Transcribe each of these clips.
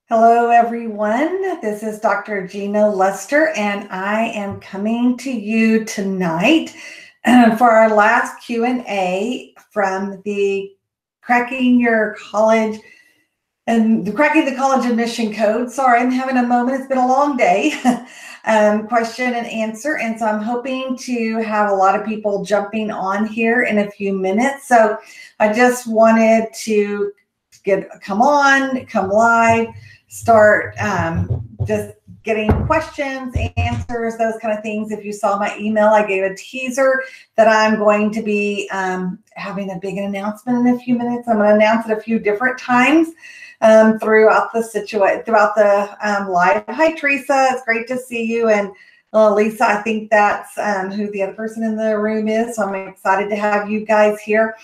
Hello, everyone. This is Dr. Gina Lester, and I am coming to you tonight for our last Q&A from the Cracking Your College and the Cracking the College Admission Code. Sorry, I'm having a moment. It's been a long day. Question and answer. And so I'm hoping to have a lot of people jumping on here in a few minutes. So I just wanted to come live, start just getting questions, answers, those kind of things. If you saw my email, I gave a teaser that I'm going to be having a big announcement in a few minutes. I'm going to announce it a few different times throughout the live. Hi, Teresa. It's great to see you. And Lisa, I think that's who the other person in the room is. So I'm excited to have you guys here.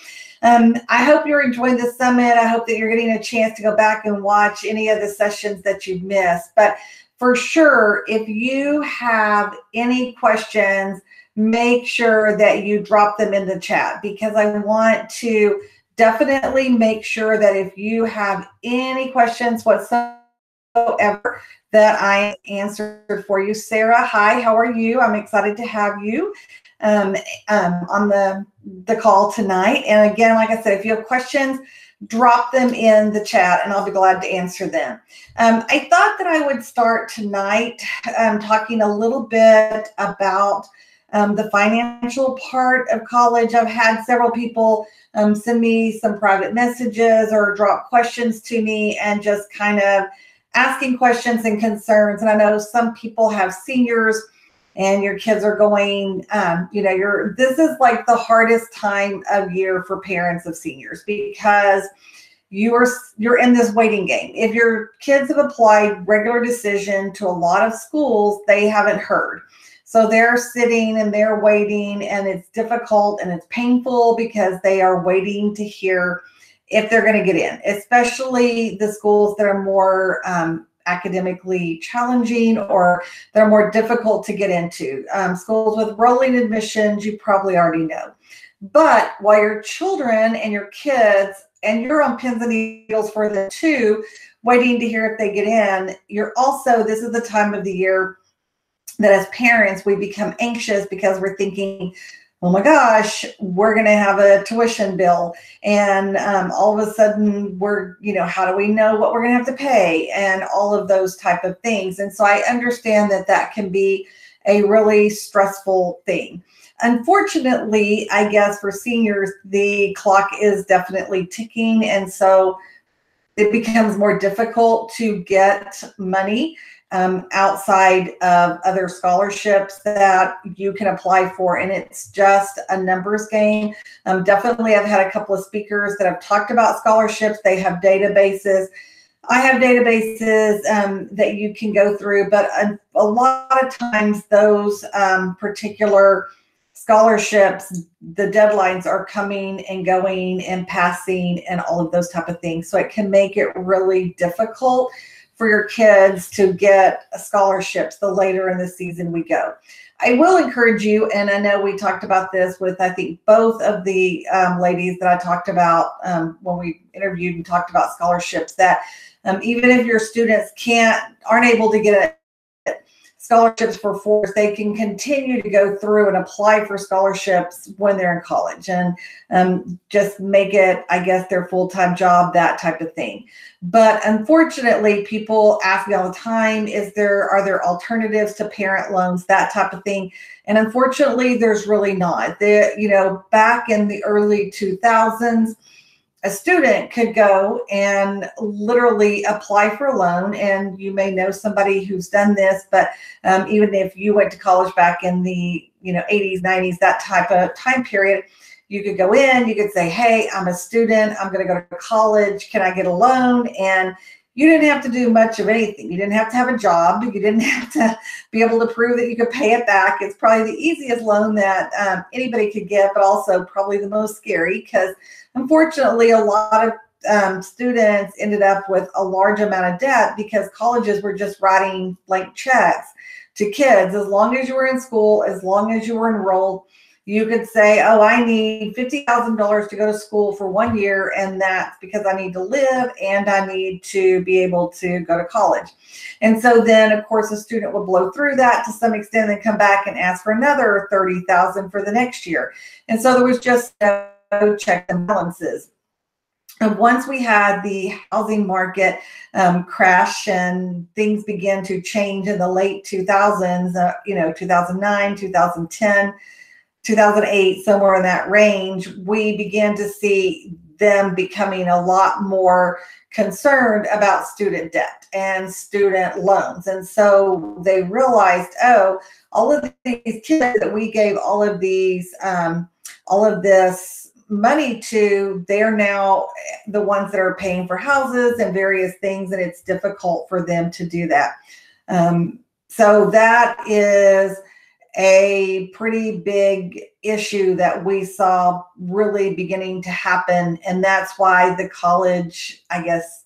I hope you're enjoying the summit. I hope that you're getting a chance to go back and watch any of the sessions that you've missed. But for sure, if you have any questions, make sure that you drop them in the chat, because I want to definitely make sure that if you have any questions whatsoever, that I answered for you. Sarah, hi, how are you? I'm excited to have you on the call tonight. And again, like I said, if you have questions, drop them in the chat and I'll be glad to answer them. I thought that I would start tonight talking a little bit about the financial part of college. I've had several people send me some private messages or drop questions to me and just kind of asking questions and concerns. And I know some people have seniors and your kids are going, this is like the hardest time of year for parents of seniors, because you're in this waiting game. If your kids have applied regular decision to a lot of schools, they haven't heard. So they're sitting and they're waiting, and it's difficult and it's painful because they are waiting to hear if they're going to get in, especially the schools that are more academically challenging or they're more difficult to get into. Schools with rolling admissions, you probably already know. But while your children and your kids, and you're on pins and needles for them too, waiting to hear if they get in, this is the time of the year that as parents, we become anxious because we're thinking, oh my gosh, we're going to have a tuition bill. And all of a sudden how do we know what we're going to have to pay, and all of those type of things. And so I understand that can be a really stressful thing. Unfortunately, I guess for seniors, the clock is definitely ticking. And so it becomes more difficult to get money outside of other scholarships that you can apply for. And it's just a numbers game. Definitely, I've had a couple of speakers that have talked about scholarships. They have databases. I have databases that you can go through, but a lot of times those particular scholarships, the deadlines are coming and going and passing and all of those type of things. So it can make it really difficult for your kids to get scholarships the later in the season we go. I will encourage you, and I know we talked about this with, I think, both of the ladies that I talked about when we interviewed and talked about scholarships, that even if your students aren't able to get scholarships for force, they can continue to go through and apply for scholarships when they're in college, and just make it, I guess, their full-time job, that type of thing. But unfortunately, people ask me all the time, are there alternatives to parent loans, that type of thing? And unfortunately, there's really not. Back in the early 2000s, a student could go and literally apply for a loan, and you may know somebody who's done this, but even if you went to college back in the 80s, 90s, that type of time period, you could go in, you could say, hey, I'm a student, I'm going to go to college, can I get a loan? And you didn't have to do much of anything. You didn't have to have a job. You didn't have to be able to prove that you could pay it back. It's probably the easiest loan that anybody could get, but also probably the most scary, because unfortunately, a lot of students ended up with a large amount of debt because colleges were just writing blank checks to kids. As long as you were in school, as long as you were enrolled, You could say, oh, I need $50,000 to go to school for 1 year, and that's because I need to live and I need to be able to go to college. And so then, of course, a student would blow through that to some extent and come back and ask for another $30,000 for the next year. And so there was just no check and balances. And once we had the housing market crash and things began to change in the late 2000s, 2009, 2010, 2008, somewhere in that range, we began to see them becoming a lot more concerned about student debt and student loans. And so they realized, oh, all of these kids that we gave all of this money to, they're now the ones that are paying for houses and various things, and it's difficult for them to do that. So that is a pretty big issue that we saw really beginning to happen. And that's why the college, I guess,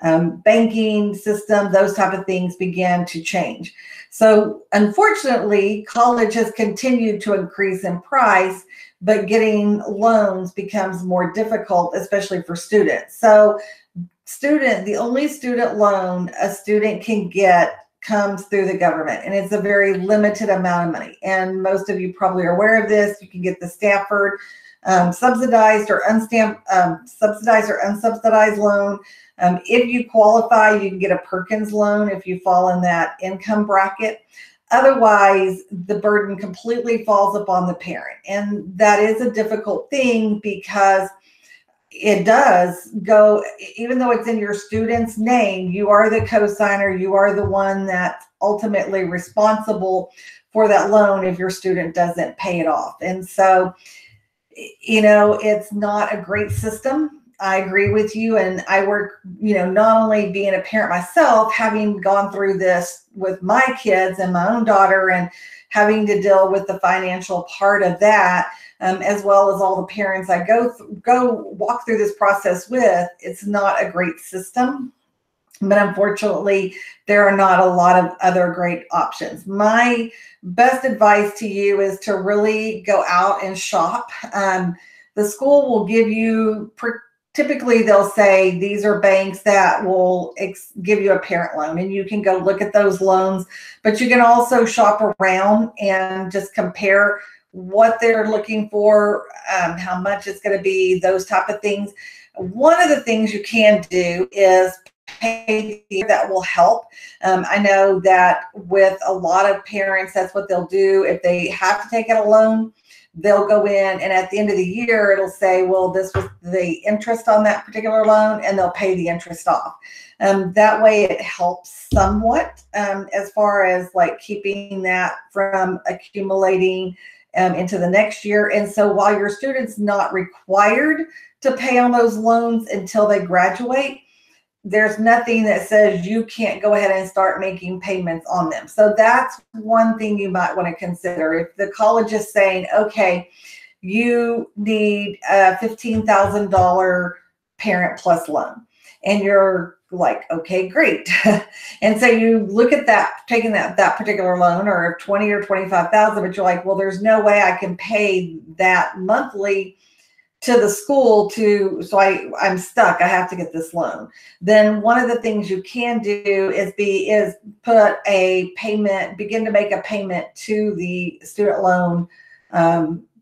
banking system, those type of things began to change. So unfortunately, college has continued to increase in price, but getting loans becomes more difficult, especially for students. So the only student loan a student can get comes through the government, and it's a very limited amount of money. And most of you probably are aware of this. You can get the Stafford subsidized or unsubsidized loan. If you qualify, you can get a Perkins loan if you fall in that income bracket. Otherwise, the burden completely falls upon the parent. And that is a difficult thing because it does go, even though it's in your student's name, you are the co-signer, you are the one that's ultimately responsible for that loan if your student doesn't pay it off. And so, it's not a great system. I agree with you. And I work, not only being a parent myself, having gone through this with my kids and my own daughter and having to deal with the financial part of that, as well as all the parents I go walk through this process with. It's not a great system, but unfortunately, there are not a lot of other great options. My best advice to you is to really go out and shop. The school will give you, typically they'll say these are banks that will give you a parent loan, and you can go look at those loans, but you can also shop around and just compare what they're looking for, how much it's going to be, those type of things. One of the things you can do is pay. That will help. I know that with a lot of parents, that's what they'll do. If they have to take out a loan, they'll go in, and at the end of the year, it'll say, well, this was the interest on that particular loan, and they'll pay the interest off. That way it helps somewhat as far as like keeping that from accumulating into the next year. And so while your student's not required to pay on those loans until they graduate, there's nothing that says you can't go ahead and start making payments on them. So that's one thing you might want to consider. If the college is saying, okay, you need a $15,000 Parent Plus loan, and you're like, okay, great. And so you look at that, taking that particular loan, or 20 or 25,000, but you're like, well, there's no way I can pay that monthly to the school so I'm stuck. I have to get this loan. Then one of the things you can do is put a payment, begin to make a payment to the student loan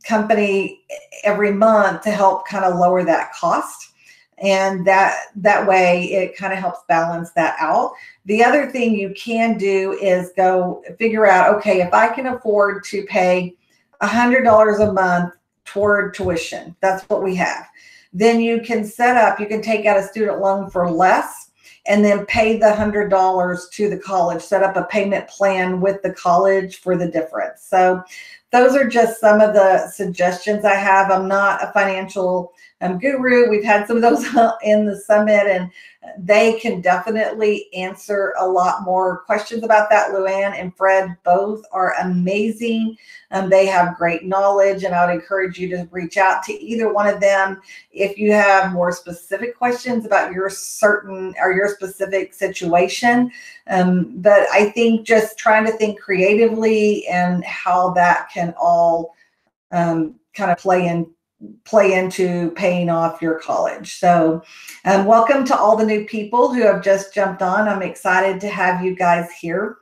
company every month to help kind of lower that cost. And that way it kind of helps balance that out. The other thing you can do is go figure out, okay, if I can afford to pay $100 a month toward tuition, that's what we have, then you can take out a student loan for less and then pay the $100 to the college, set up a payment plan with the college for the difference. So those are just some of the suggestions I have. I'm not a financial guru. We've had some of those in the summit, and they can definitely answer a lot more questions about that. Luann and Fred both are amazing. They have great knowledge, and I would encourage you to reach out to either one of them if you have more specific questions about your specific situation. But I think just trying to think creatively and how that can all kind of play into paying off your college. So welcome to all the new people who have just jumped on. I'm excited to have you guys here.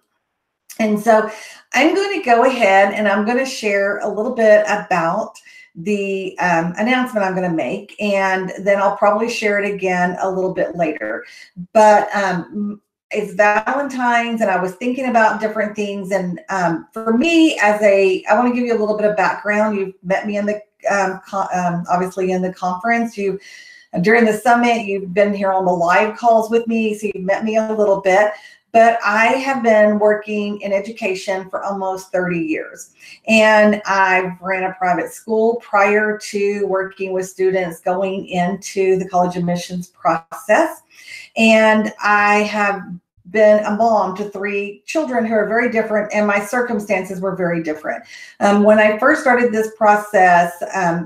And so I'm going to go ahead and I'm going to share a little bit about the announcement I'm going to make, and then I'll probably share it again a little bit later. But it's Valentine's, and I was thinking about different things. And for me, I want to give you a little bit of background. You've met me in the obviously in the conference. During the summit, you've been here on the live calls with me, so you've met me a little bit. But I have been working in education for almost 30 years. And I've ran a private school prior to working with students going into the college admissions process. And I have been a mom to 3 children who are very different, and my circumstances were very different. When I first started this process, I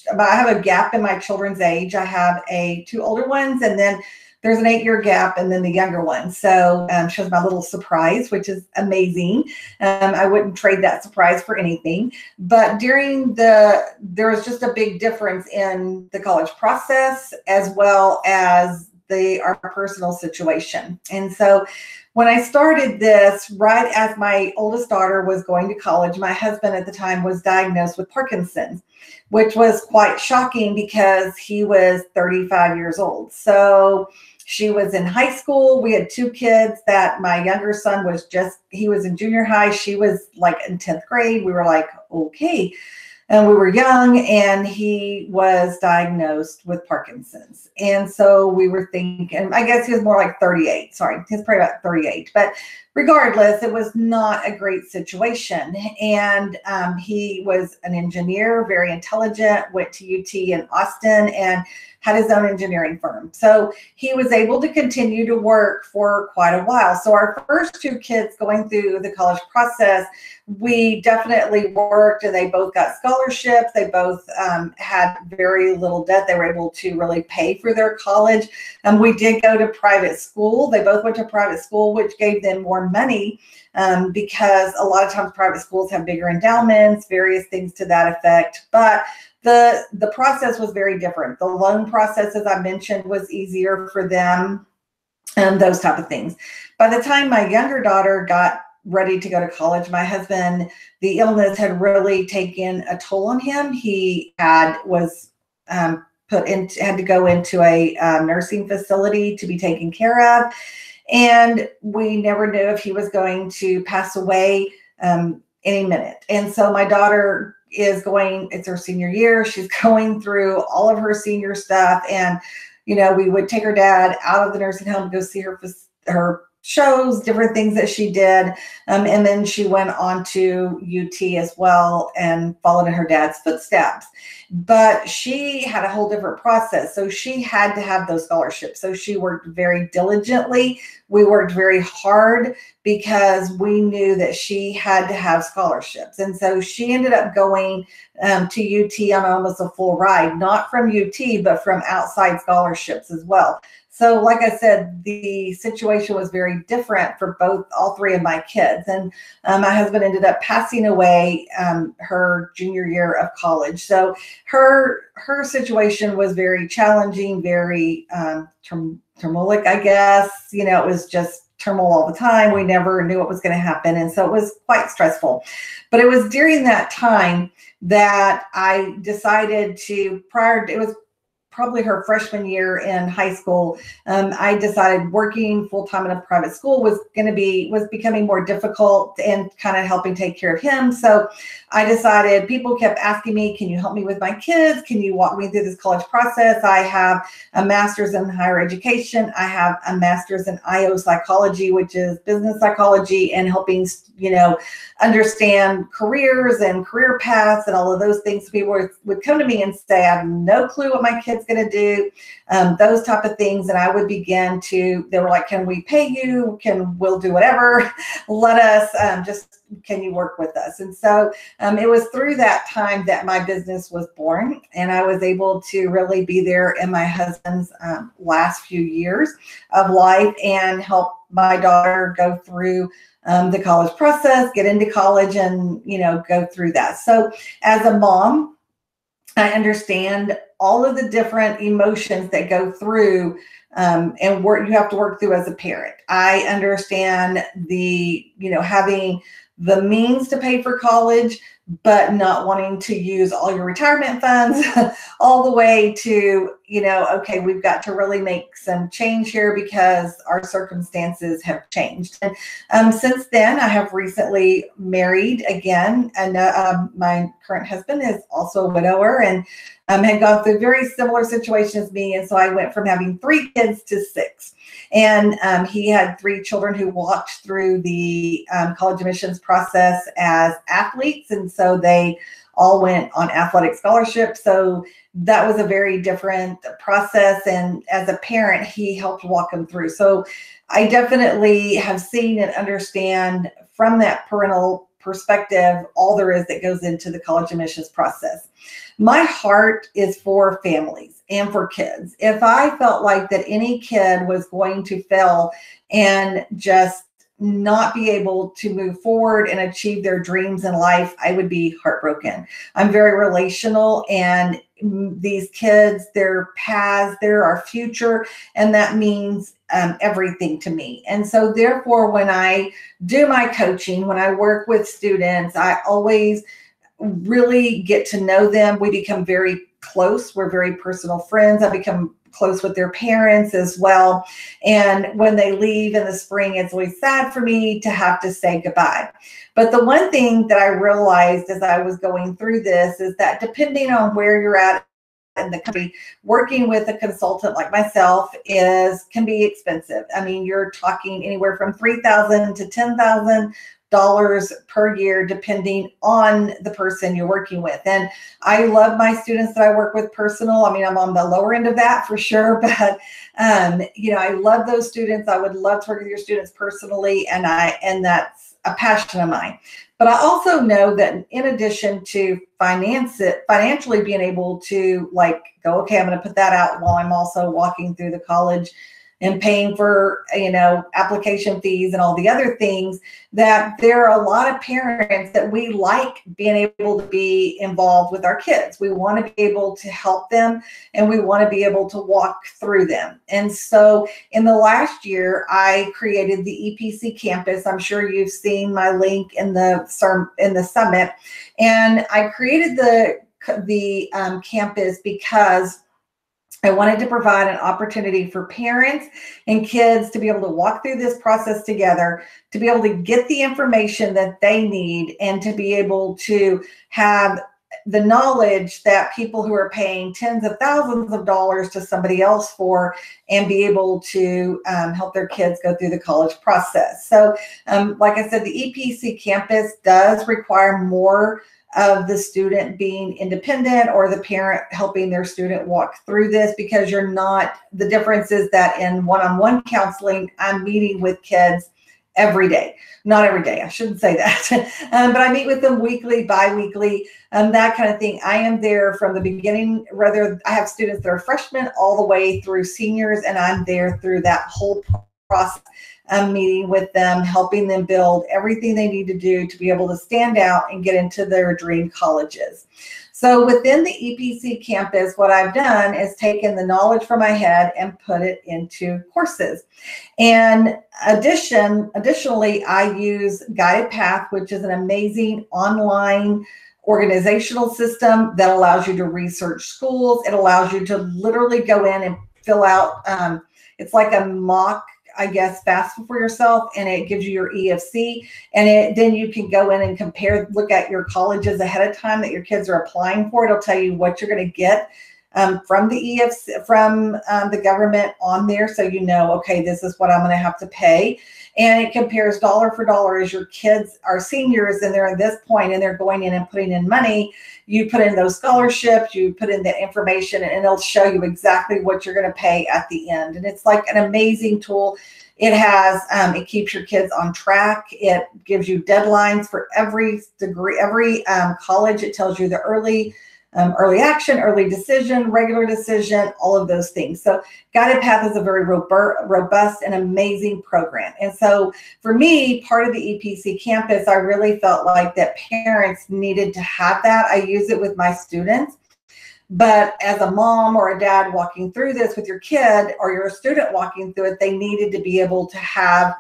have a gap in my children's age. I have 2 older ones, and then there's an 8-year gap, and then the younger one. So she was my little surprise, which is amazing. I wouldn't trade that surprise for anything. But there was just a big difference in the college process as well as our personal situation. And so when I started this, right as my oldest daughter was going to college, my husband at the time was diagnosed with Parkinson's, which was quite shocking because he was 35 years old. So she was in high school. We had 2 kids that my younger son he was in junior high. She was like in 10th grade. We were like, okay. And we were young, and he was diagnosed with Parkinson's. And so we were thinking, I guess he was more like 38. Sorry, he was probably about 38. But regardless, it was not a great situation. And he was an engineer, very intelligent, went to UT in Austin, and had his own engineering firm. So he was able to continue to work for quite a while. So our first 2 kids going through the college process, we definitely worked, and they both got scholarships. They both had very little debt. They were able to really pay for their college. We did go to private school. They both went to private school, which gave them more money because a lot of times private schools have bigger endowments, various things to that effect. But the process was very different. The loan process, as I mentioned, was easier for them, and those type of things. By the time my younger daughter got ready to go to college, my husband, the illness had really taken a toll on him. He had to go into a nursing facility to be taken care of, and we never knew if he was going to pass away any minute. And so my daughter it's her senior year. She's going through all of her senior stuff. And, we would take her dad out of the nursing home to go see her shows, different things that she did. And then she went on to UT as well and followed in her dad's footsteps. But she had a whole different process. So she had to have those scholarships. So she worked very diligently. We worked very hard because we knew that she had to have scholarships. And so she ended up going to UT on almost a full ride, not from UT, but from outside scholarships as well. So like I said, the situation was very different for all 3 of my kids. And my husband ended up passing away her junior year of college. So her situation was very challenging, very turmoilic, I guess. It was just turmoil all the time. We never knew what was going to happen. And so it was quite stressful. But it was during that time that I decided it was probably her freshman year in high school, I decided working full-time in a private school was becoming more difficult and kind of helping take care of him. So I decided, people kept asking me, can you help me with my kids? Can you walk me through this college process? I have a master's in higher education. I have a master's in IO psychology, which is business psychology, and helping, understand careers and career paths and all of those things. People would come to me and say, I have no clue what my kid's going to do, those type of things. And I would begin they were like, can we pay you? We'll do whatever. Let us, can you work with us? And so it was through that time that my business was born, and I was able to really be there in my husband's last few years of life and help my daughter go through the college process, get into college, and go through that. So as a mom, I understand all of the different emotions that go through and work you have to work through as a parent. I understand the, having the means to pay for college, but not wanting to use all your retirement funds all the way to, okay, we've got to really make some change here because our circumstances have changed. And since then, I have recently married again, and my current husband is also a widower and had gone through very similar situation as me. And so I went from having 3 kids to 6. And he had 3 children who walked through the college admissions process as athletes. And so they all went on athletic scholarships. So that was a very different process. And as a parent, he helped walk them through. So I definitely have seen and understand from that parental perspective all there is that goes into the college admissions process. My heart is for families and for kids. If I felt like that any kid was going to fail and just not be able to move forward and achieve their dreams in life, I would be heartbroken. I'm very relational, and these kids, their paths, they're our future, and that means everything to me. And so therefore, when I do my coaching, when I work with students, I always really get to know them. We become very close. We're very personal friends. I become close with their parents as well. And when they leave in the spring, it's always sad for me to have to say goodbye. But the one thing that I realized as I was going through this is that depending on where you're at in the country, working with a consultant like myself can be expensive. I mean, you're talking anywhere from $3,000 to $10,000 per year, depending on the person you're working with. And I love my students that I work with personal. I mean, I'm on the lower end of that for sure, but I love those students. I would love to work with your students personally, and that's a passion of mine. But I also know that in addition to financially being able to go, okay, I'm going to put that out while I'm also walking through the college and paying for, application fees and all the other things, that there are a lot of parents that we like being able to be involved with our kids. We want to be able to help them, and we want to be able to walk through them. And so in the last year, I created the EPC campus. I'm sure you've seen my link in the summit. And I created the campus because I wanted to provide an opportunity for parents and kids to be able to walk through this process together, to be able to get the information that they need, and to be able to have the knowledge that people who are paying tens of thousands of dollars to somebody else for, and be able to help their kids go through the college process. So like I said, the EPC campus does require more of the student being independent or the parent helping their student walk through this, because the difference is that in one-on-one counseling, I'm meeting with kids every day. Not every day, I shouldn't say that, but I meet with them weekly, bi-weekly, that kind of thing. I am there from the beginning. Rather, I have students that are freshmen all the way through seniors, and I'm there through that whole process. I'm meeting with them, helping them build everything they need to do to be able to stand out and get into their dream colleges. So within the EPC campus, what I've done is taken the knowledge from my head and put it into courses. And additionally, I use Guided Path, which is an amazing online organizational system that allows you to research schools. It allows you to literally go in and fill out, it's like a mock, FAFSA for yourself, and it gives you your EFC, and then you can go in and look at your colleges ahead of time that your kids are applying for. It'll tell you what you're going to get from the EFC, from the government on there, so okay, this is what I'm going to have to pay. And it compares dollar for dollar. As your kids are seniors and they're at this point and they're going in and putting in money, you put in those scholarships, you put in that information, and it'll show you exactly what you're going to pay at the end. And it's like an amazing tool. It has, it keeps your kids on track. It gives you deadlines for every degree, every college. It tells you the early early action, early decision, regular decision, all of those things. So Guided Path is a very robust and amazing program. And so for me, part of the EPC campus, I really felt like that parents needed to have that. I use it with my students. But as a mom or a dad walking through this with your kid, or you're a student walking through it, they needed to be able to have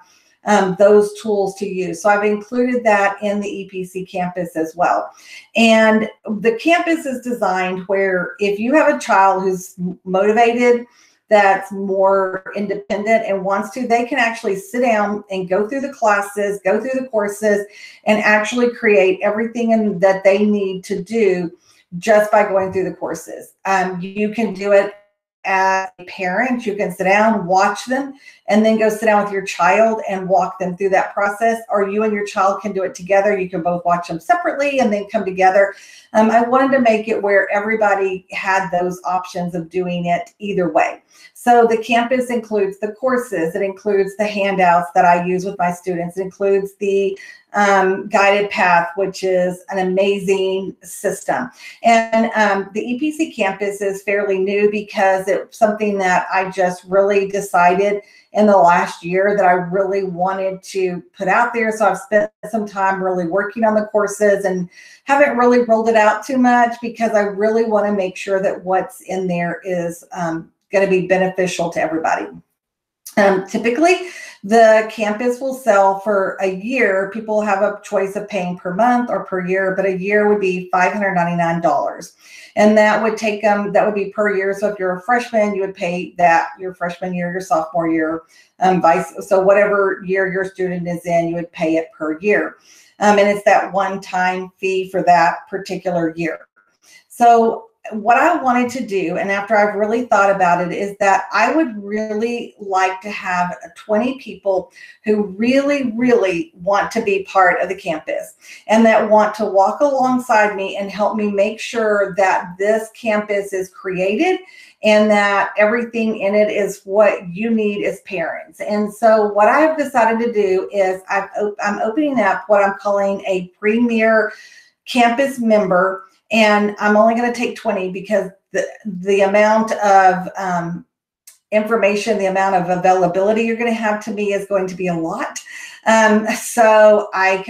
those tools to use. So I've included that in the EPC campus as well. And the campus is designed where if you have a child who's motivated, that's more independent and wants to, they can actually sit down and go through the classes, go through the courses, and actually create everything that they need to do just by going through the courses. You can do it as a parent. You can sit down, watch them, and then go sit down with your child and walk them through that process. Or you and your child can do it together. You can both watch them separately and then come together. I wanted to make it where everybody had those options of doing it either way. So the campus includes the courses. It includes the handouts that I use with my students. It includes the Guided Path, which is an amazing system. And the EPC campus is fairly new because it's something that I just really decided in the last year that I really wanted to put out there. So I've spent some time really working on the courses and haven't really rolled it out too much because I really want to make sure that what's in there is going to be beneficial to everybody. Typically, the campus will sell for a year. People have a choice of paying per month or per year, but a year would be $599. And that would take them, that would be per year. So if you're a freshman, you would pay that your freshman year, your sophomore year, so whatever year your student is in, you would pay it per year. And it's that one-time fee for that particular year. So what I wanted to do, and after I've really thought about it, is that I would really like to have 20 people who really, really want to be part of the campus and that want to walk alongside me and help me make sure that this campus is created and that everything in it is what you need as parents. And so what I've decided to do is I'm opening up what I'm calling a premier campus member. And I'm only going to take 20 because the amount of information, the amount of availability you're going to have to me is going to be a lot. So I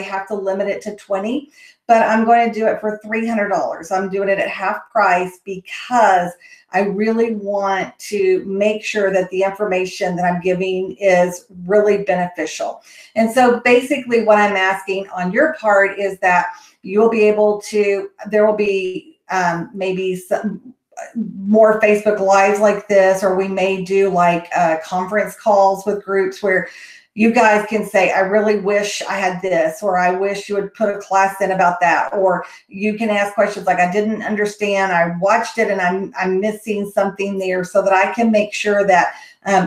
have to limit it to 20, but I'm going to do it for $300. I'm doing it at half price because I really want to make sure that the information that I'm giving is really beneficial. And so basically what I'm asking on your part is that you'll be able to, there will be maybe some more Facebook Lives like this, or we may do like conference calls with groups where you guys can say, I really wish I had this, or I wish you would put a class in about that. Or you can ask questions like, I didn't understand, I watched it and I'm missing something there, so that I can make sure that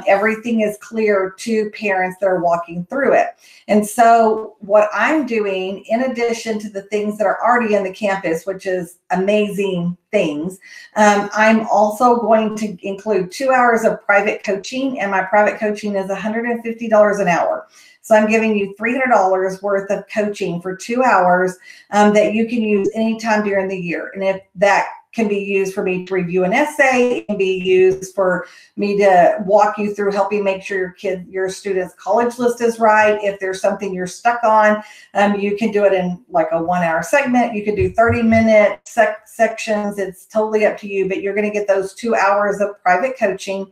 everything is clear to parents that are walking through it. And so what I'm doing, in addition to the things that are already in the campus, which is amazing things, I'm also going to include 2 hours of private coaching, and my private coaching is $150 an hour. So I'm giving you $300 worth of coaching for 2 hours that you can use anytime during the year. And if that can be used for me to review an essay, it can be used for me to walk you through helping make sure your student's college list is right. If there's something you're stuck on, you can do it in like a 1 hour segment. You can do 30-minute sections. It's totally up to you, but you're going to get those 2 hours of private coaching.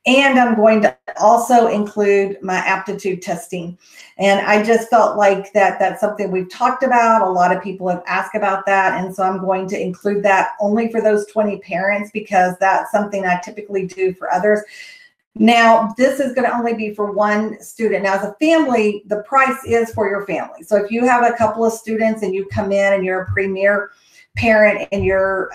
And I'm going to also include my aptitude testing. And I just felt like that's something we've talked about. A lot of people have asked about that. And so I'm going to include that only for those 20 parents because that's something I typically do for others. Now, this is going to only be for one student. Now, as a family, the price is for your family. So if you have a couple of students and you come in and you're a premier parent and you're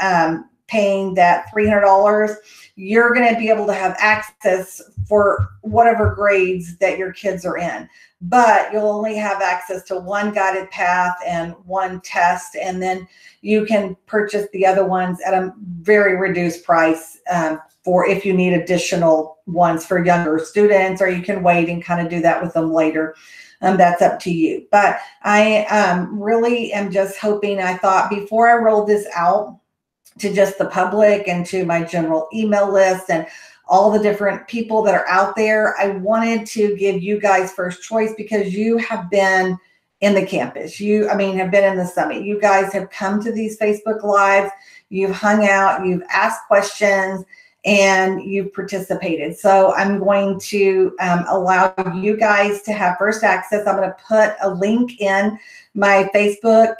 paying that $300, you're going to be able to have access for whatever grades that your kids are in. But you'll only have access to one guided path and one test, and then you can purchase the other ones at a very reduced price for if you need additional ones for younger students, or you can wait and kind of do that with them later. that's up to you. But I really am just hoping, I thought before I rolled this out to just the public and to my general email list and all the different people that are out there, I wanted to give you guys first choice because you have been in the campus. Have been in the summit. You guys have come to these Facebook Lives, you've hung out, you've asked questions, and you've participated. So I'm going to allow you guys to have first access. I'm going to put a link in my Facebook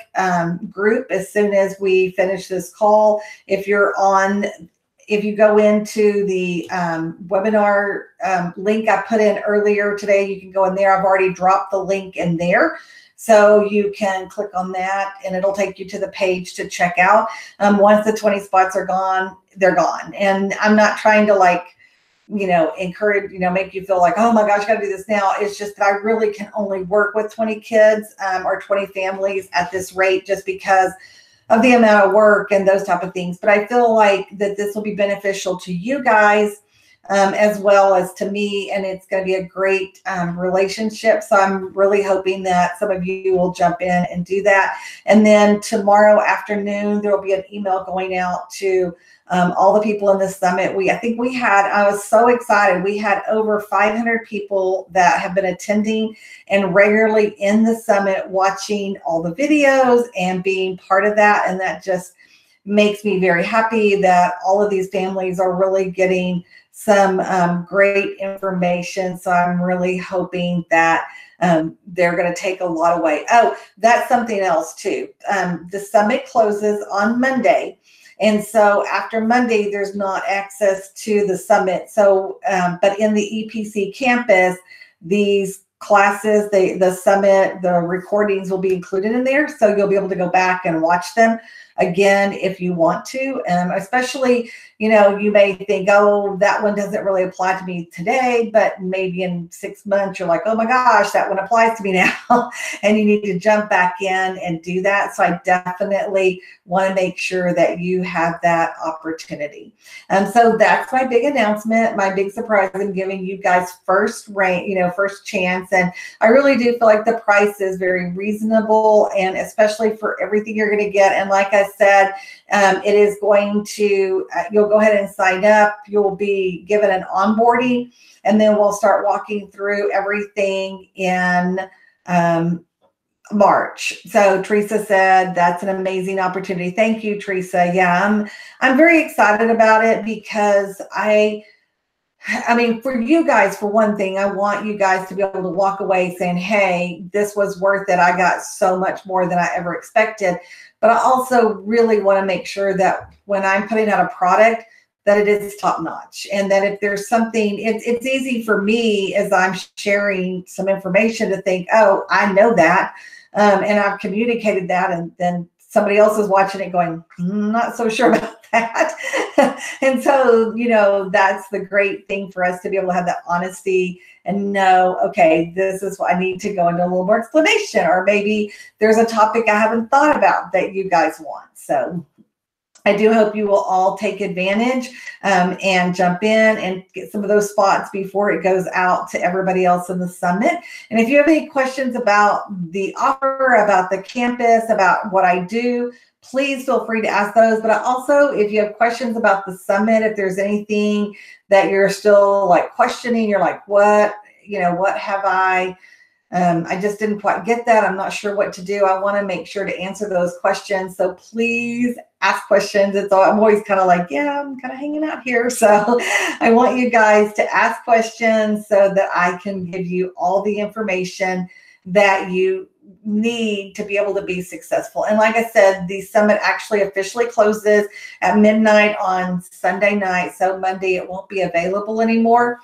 group as soon as we finish this call. If you go into the webinar link I put in earlier today, you can go in there. I've already dropped the link in there. So you can click on that and it'll take you to the page to check out. Once the 20 spots are gone, they're gone. And I'm not trying to encourage, make you feel like, oh my gosh, I gotta do this now. It's just that I really can only work with 20 kids or 20 families at this rate just because of the amount of work and those type of things. But I feel like that this will be beneficial to you guys as well as to me, and it's going to be a great relationship. So I'm really hoping that some of you will jump in and do that. And then tomorrow afternoon, there will be an email going out to all the people in the summit. I was so excited. We had over 500 people that have been attending and regularly in the summit, watching all the videos and being part of that. And that just makes me very happy that all of these families are really getting some great information. So I'm really hoping that they're going to take a lot away. Oh, that's something else too. The summit closes on Monday. And so after Monday, there's not access to the summit. So, but in the EPC campus, these classes, the summit, the recordings will be included in there. So you'll be able to go back and watch them again if you want to. Especially, you may think, oh, that one doesn't really apply to me today, but maybe in 6 months, you're like, oh my gosh, that one applies to me now. And you need to jump back in and do that. So I definitely want to make sure that you have that opportunity. So that's my big announcement, my big surprise. I'm giving you guys first chance. And I really do feel like the price is very reasonable, and especially for everything you're going to get. And like I said, it is going to, you'll go ahead and sign up. You'll be given an onboarding, and then we'll start walking through everything in March. So Teresa said, that's an amazing opportunity. Thank you, Teresa. Yeah, I'm very excited about it because for you guys, for one thing, I want you guys to be able to walk away saying, hey, this was worth it. I got so much more than I ever expected. But I also really want to make sure that when I'm putting out a product, that it is top notch. And that if there's something, it's easy for me as I'm sharing some information to think, oh, I know that. And I've communicated that. And then somebody else is watching it going, not so sure about that. And so, that's the great thing for us to be able to have that honesty and know, okay, this is what I need to go into a little more explanation, or maybe there's a topic I haven't thought about that you guys want. So I do hope you will all take advantage and jump in and get some of those spots before it goes out to everybody else in the summit. And if you have any questions about the offer, about the campus, about what I do, please feel free to ask those. But also, if you have questions about the summit, if there's anything that you're still questioning, you're like, what have I just didn't quite get that. I'm not sure what to do. I want to make sure to answer those questions. So please ask questions. I'm always kind of like, yeah, I'm kind of hanging out here. So I want you guys to ask questions so that I can give you all the information that you need to be able to be successful. And like I said, the summit actually officially closes at midnight on Sunday night. So Monday it won't be available anymore.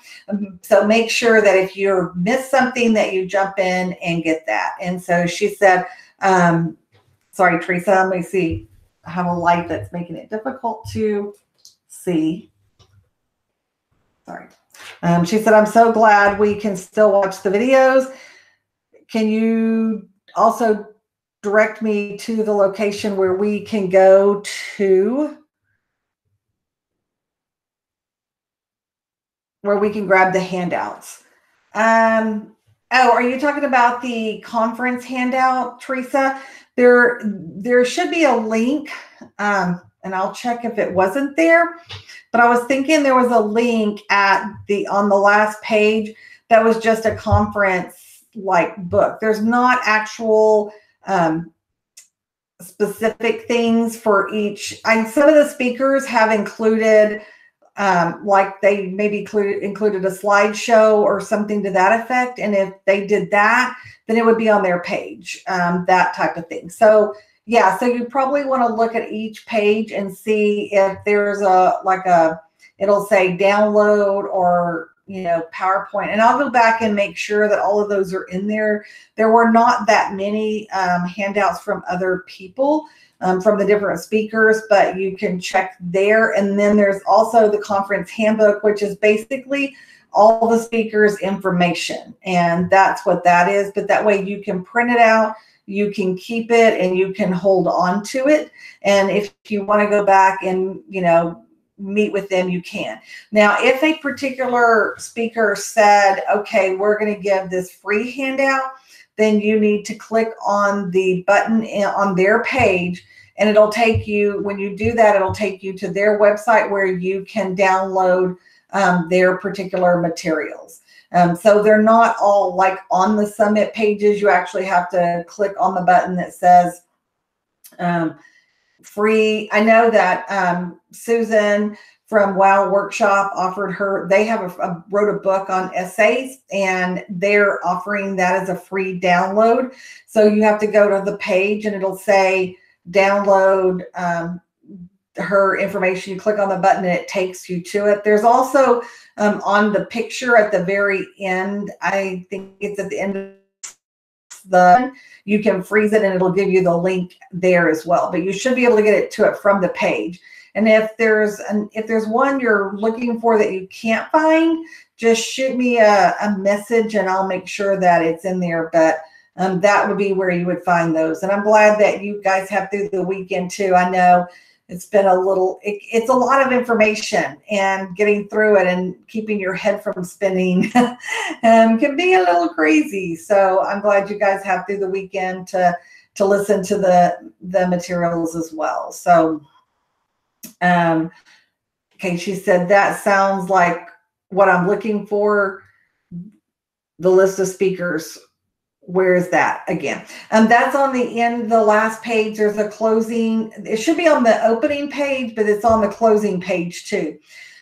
So make sure that if you miss something that you jump in and get that. And so she said, sorry, Teresa, let me see. I have a light that's making it difficult to see. Sorry. She said, I'm so glad we can still watch the videos. Can you also direct me to the location where we can go to, where we can grab the handouts? Oh, are you talking about the conference handout, Teresa? There should be a link, and I'll check if it wasn't there. But I was thinking there was a link on the last page that was just a conference like book. There's not actual specific things for each. Some of the speakers have included like they maybe included a slideshow or something to that effect. And if they did that, then it would be on their page, that type of thing. So yeah, so you probably want to look at each page and see if there's it'll say download or, PowerPoint. And I'll go back and make sure that all of those are in there. There were not that many handouts from other people, from the different speakers, but you can check there. And then there's also the conference handbook, which is basically all the speakers' information. And that's what that is. But that way you can print it out, you can keep it, and you can hold on to it. And if you want to go back and, meet with them, you can. Now, if a particular speaker said, okay, we're going to give this free handout, then you need to click on the button on their page, and it'll take you, when you do that, it'll take you to their website where you can download their particular materials. So they're not all like on the summit pages. You actually have to click on the button that says free. I know that Susan from Wow Workshop they wrote a book on essays, and they're offering that as a free download. So you have to go to the page and it'll say download her information. You click on the button and it takes you to it. There's also on the picture at the very end, I think it's at the end of you can freeze it and it'll give you the link there as well. But you should be able to get to it from the page. And if there's one you're looking for that you can't find, just shoot me a message and I'll make sure that it's in there. But that would be where you would find those. And I'm glad that you guys have through the weekend too. I know it's been it's a lot of information, and getting through it and keeping your head from spinning can be a little crazy. So I'm glad you guys have through the weekend to listen to the materials as well. So, okay, she said, that sounds like what I'm looking for, the list of speakers. Where is that again? That's on the end, the last page. There's a closing. It should be on the opening page, but it's on the closing page too.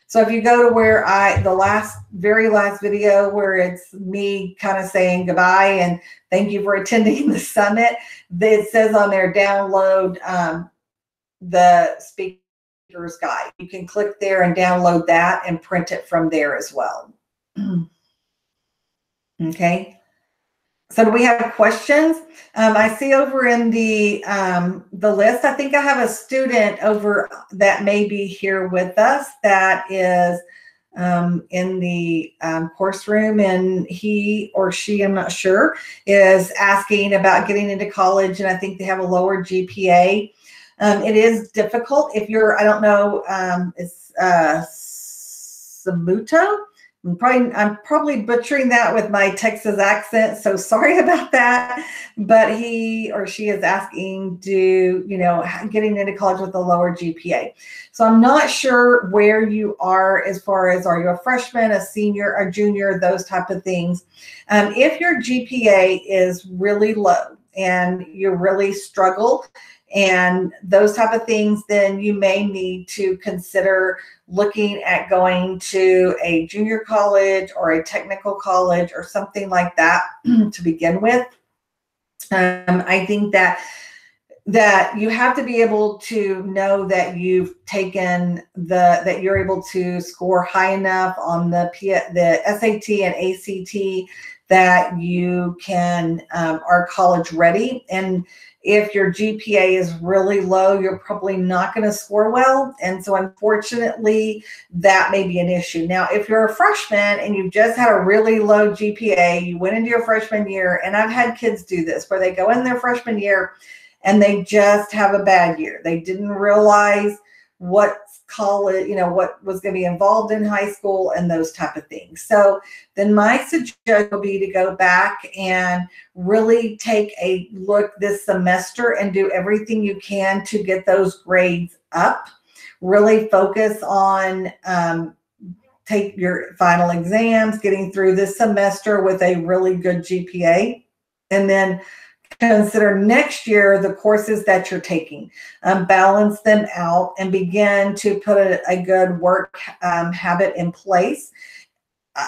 So if you go to where the very last video where it's me kind of saying goodbye and thank you for attending the summit, it says on there, download the speaker's guide. You can click there and download that and print it from there as well. Okay. So do we have questions? I see over in the list, I think I have a student over that may be here with us that is in the course room, and he or she, I'm not sure, is asking about getting into college, and I think they have a lower GPA. It is difficult if you're, I don't know, it's Samuto. I'm probably butchering that with my Texas accent, so sorry about that. But he or she is asking, getting into college with a lower GPA. So I'm not sure where you are as far as, are you a freshman, a senior, a junior, those type of things. If your GPA is really low and you really struggle and those type of things, then you may need to consider looking at going to a junior college or a technical college or something like that to begin with. I think that you have to be able to know that you've taken that you're able to score high enough on the SAT and ACT that you can are college ready. And if your GPA is really low, you're probably not going to score well. And so unfortunately, that may be an issue. Now, if you're a freshman and you've just had a really low GPA, you went into your freshman year, and I've had kids do this where they go in their freshman year and they just have a bad year. They didn't realize what college, what was going to be involved in high school and those type of things. So then my suggestion would be to go back and really take a look this semester and do everything you can to get those grades up. Really focus on take your final exams, getting through this semester with a really good GPA, and then consider next year the courses that you're taking, balance them out, and begin to put a good work habit in place.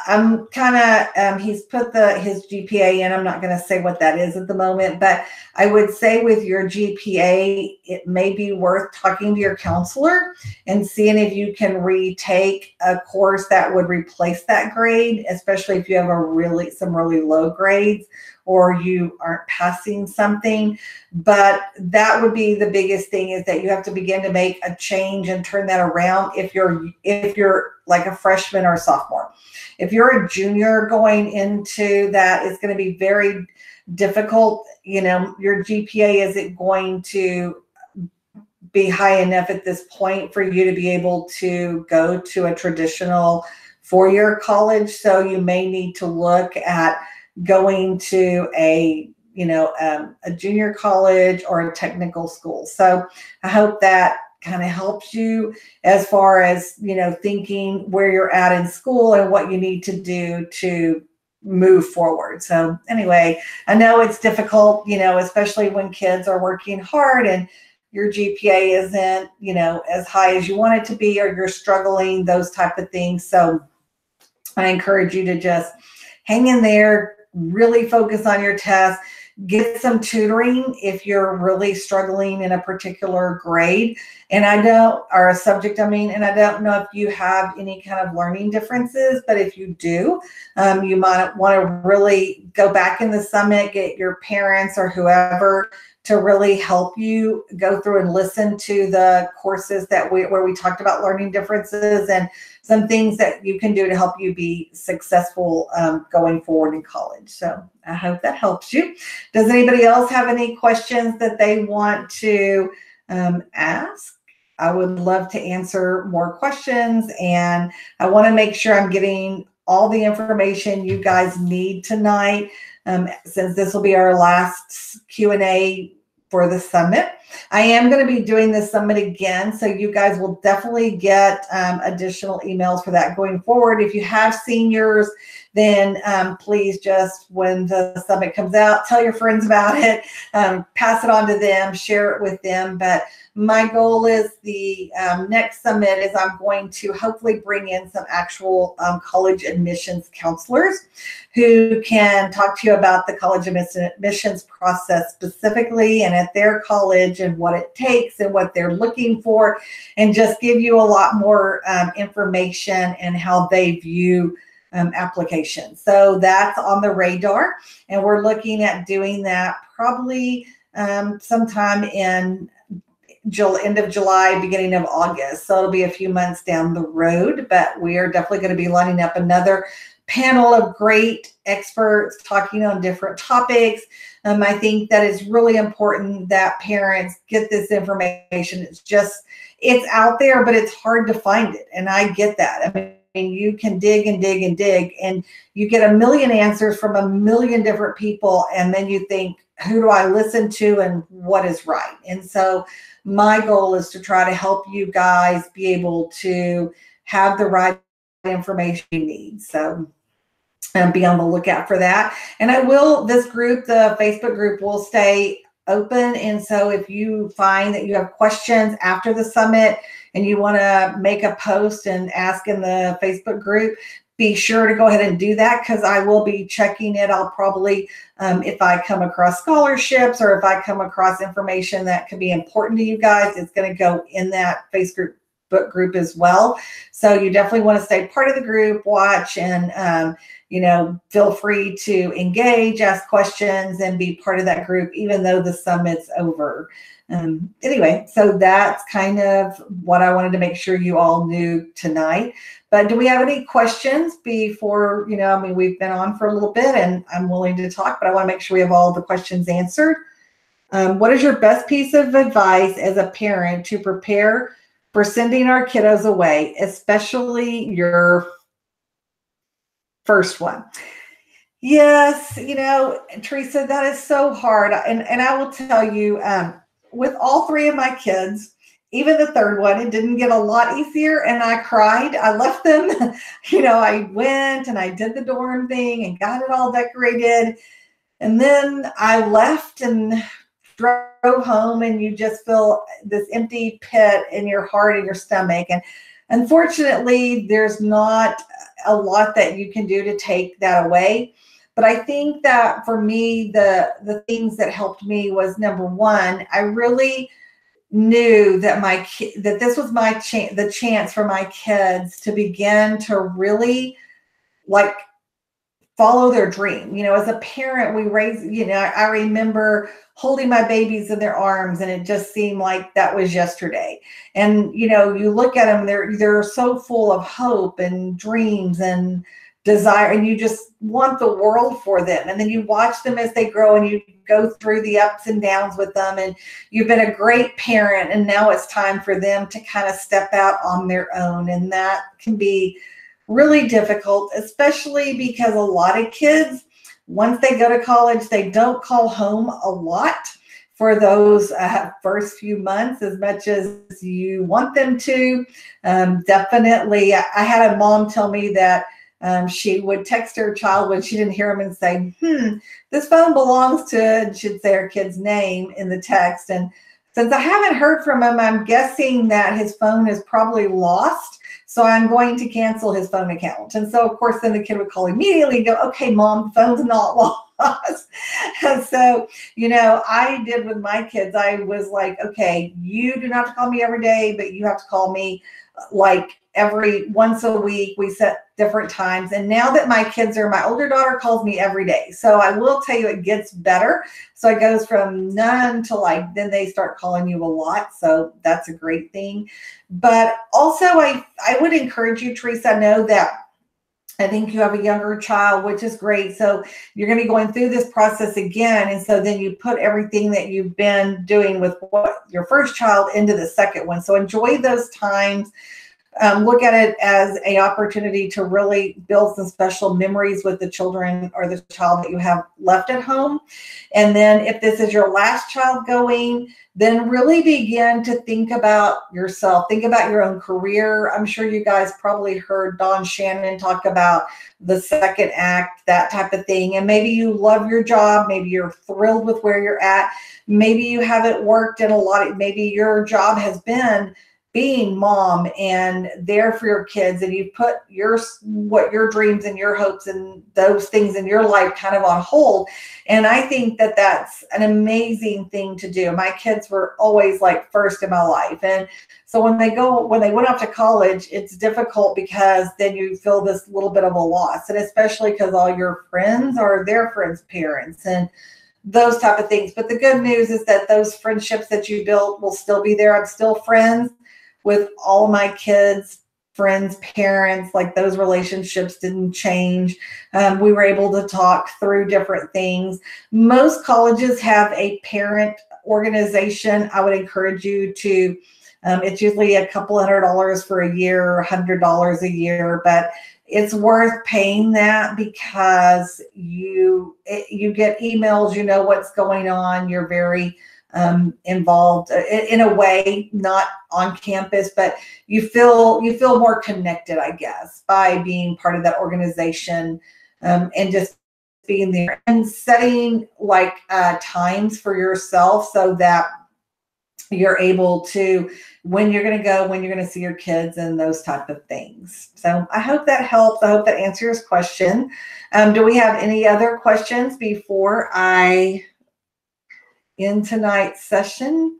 I'm kind of, he's put his GPA in. I'm not going to say what that is at the moment, but I would say with your GPA, it may be worth talking to your counselor and seeing if you can retake a course that would replace that grade, especially if you have some really low grades or you aren't passing something. But that would be the biggest thing, is that you have to begin to make a change and turn that around if you're like a freshman or a sophomore. If you're a junior going into that, it's going to be very difficult. Your GPA isn't going to be high enough at this point for you to be able to go to a traditional four-year college. So you may need to look at going to a junior college or a technical school. So I hope that kind of helps you as far as, thinking where you're at in school and what you need to do to move forward. So anyway, I know it's difficult, especially when kids are working hard and your GPA isn't, as high as you want it to be, or you're struggling, those type of things. So I encourage you to just hang in there, really focus on your test. Get some tutoring if you're really struggling in a particular grade or a subject, and I don't know if you have any kind of learning differences, but if you do, you might want to really go back in the summit, get your parents or whoever to really help you go through and listen to the courses where we talked about learning differences and some things that you can do to help you be successful going forward in college. So I hope that helps you. Does anybody else have any questions that they want to ask? I would love to answer more questions, and I want to make sure I'm getting all the information you guys need tonight, since this will be our last Q&A for the summit. I am going to be doing the summit again, so you guys will definitely get additional emails for that going forward. If you have seniors, then please just, when the summit comes out, tell your friends about it, pass it on to them, share it with them. But my goal is the next summit is I'm going to hopefully bring in some actual college admissions counselors who can talk to you about the college admissions process specifically and at their college and what it takes and what they're looking for, and just give you a lot more information and how they view applications. So that's on the radar, and we're looking at doing that probably sometime in end of July, beginning of August. So it'll be a few months down the road, but we are definitely going to be lining up another panel of great experts talking on different topics. I think that it's really important that parents get this information. It's out there, but it's hard to find it. And I get that. I mean, you can dig and dig and dig, and you get a million answers from a million different people. And then you think, who do I listen to and what is right? And so my goal is to try to help you guys be able to have the right information you need. So be on the lookout for that. And this group, the Facebook group, will stay open. And so if you find that you have questions after the summit and you want to make a post and ask in the Facebook group, be sure to go ahead and do that, because I will be checking it. I'll probably, if I come across scholarships or if I come across information that could be important to you guys, it's going to go in that Facebook group as well. So you definitely want to stay part of the group, watch, and feel free to engage, ask questions, and be part of that group, even though the summit's over. Anyway, so that's kind of what I wanted to make sure you all knew tonight. But do we have any questions before, we've been on for a little bit and I'm willing to talk, but I want to make sure we have all the questions answered. What is your best piece of advice as a parent to prepare for sending our kiddos away, especially your first one. Yes, Teresa, that is so hard. And I will tell you, with all three of my kids, even the third one, it didn't get a lot easier. And I cried. I left them, I went and I did the dorm thing and got it all decorated. And then I left and drove home, and you just feel this empty pit in your heart and your stomach. And unfortunately, there's not a lot that you can do to take that away. But I think that for me, the things that helped me was, number one, I really knew that that this was the chance for my kids to begin to really follow their dream. As a parent, we raise, I remember holding my babies in their arms, and it just seemed like that was yesterday. And, you look at them, they're so full of hope and dreams and desire, and you just want the world for them. And then you watch them as they grow, and you go through the ups and downs with them, and you've been a great parent, and now it's time for them to kind of step out on their own. And that can be really difficult, especially because a lot of kids, once they go to college, they don't call home a lot for those first few months as much as you want them to. Definitely, I had a mom tell me that she would text her child when she didn't hear him and say, this phone belongs to, and she'd say her kid's name in the text. And since I haven't heard from him, I'm guessing that his phone is probably lost. So I'm going to cancel his phone account. And so, of course, then the kid would call immediately and go, okay, mom, the phone's not lost. And so, I did with my kids. I was like, okay, you do not have to call me every day, but you have to call me every once a week. We set different times. And now that my older daughter calls me every day. So I will tell you, it gets better. So it goes from none to then they start calling you a lot. So that's a great thing. But also I would encourage you, Teresa, I know that I think you have a younger child, which is great. So you're going to be going through this process again. And so then you put everything that you've been doing with your first child into the second one. So enjoy those times. Look at it as an opportunity to really build some special memories with the children or the child that you have left at home. And then if this is your last child going, then really begin to think about yourself. Think about your own career. I'm sure you guys probably heard Don Shannon talk about the second act, that type of thing. And maybe you love your job. Maybe you're thrilled with where you're at. Maybe you haven't worked in maybe your job has been being mom and there for your kids, and you put your dreams and your hopes and those things in your life kind of on hold. And I think that that's an amazing thing to do. My kids were always first in my life. And so when they went off to college, it's difficult because then you feel this little bit of a loss. And especially because all your friends are their friends' parents and those type of things. But the good news is that those friendships that you built will still be there. I'm still friends with all of my kids, friends, parents. Those relationships didn't change. We were able to talk through different things. Most colleges have a parent organization. I would encourage you to, it's usually a couple $100 for a year, $100 a year, but it's worth paying that because you get emails, you know what's going on. You're very involved in a way, not on campus, but you feel more connected, I guess, by being part of that organization, and just being there and setting times for yourself so that you're able to, when you're going to go, when you're going to see your kids and those type of things. So I hope that helps. I hope that answers your question. Do we have any other questions before I end tonight's session?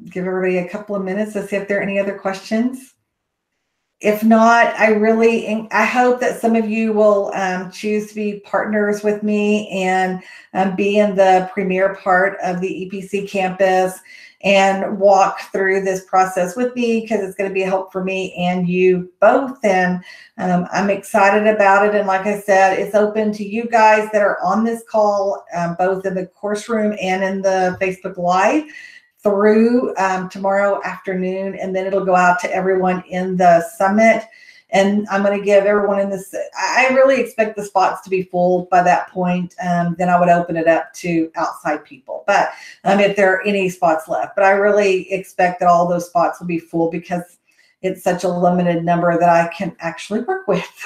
Give everybody a couple of minutes to see if there are any other questions. If not, I hope that some of you will choose to be partners with me and be in the premier part of the EPC campus and walk through this process with me, because it's going to be a help for me and you both. And I'm excited about it. And like I said, it's open to you guys that are on this call, both in the course room and in the Facebook Live. through tomorrow afternoon, and then it'll go out to everyone in the summit. And I'm going to give everyone in this, I really expect the spots to be full by that point. Then I would open it up to outside people. But if there are any spots left, but I really expect that all those spots will be full because it's such a limited number that I can actually work with.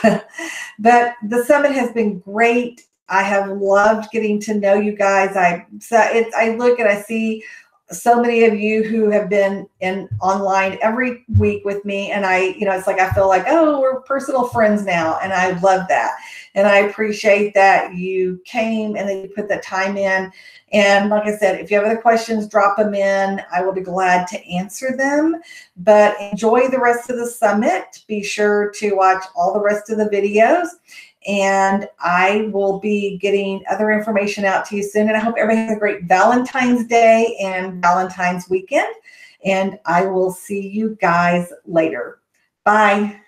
But the summit has been great. I have loved getting to know you guys. I look and I see so many of you who have been in online every week with me, and it's like I feel like, oh, we're personal friends now, and I love that, and I appreciate that you came and that you put the time in. And like I said, if you have other questions, drop them in. I will be glad to answer them. But enjoy the rest of the summit. Be sure to watch all the rest of the videos. And I will be getting other information out to you soon. And I hope everybody has a great Valentine's Day and Valentine's weekend. And I will see you guys later. Bye.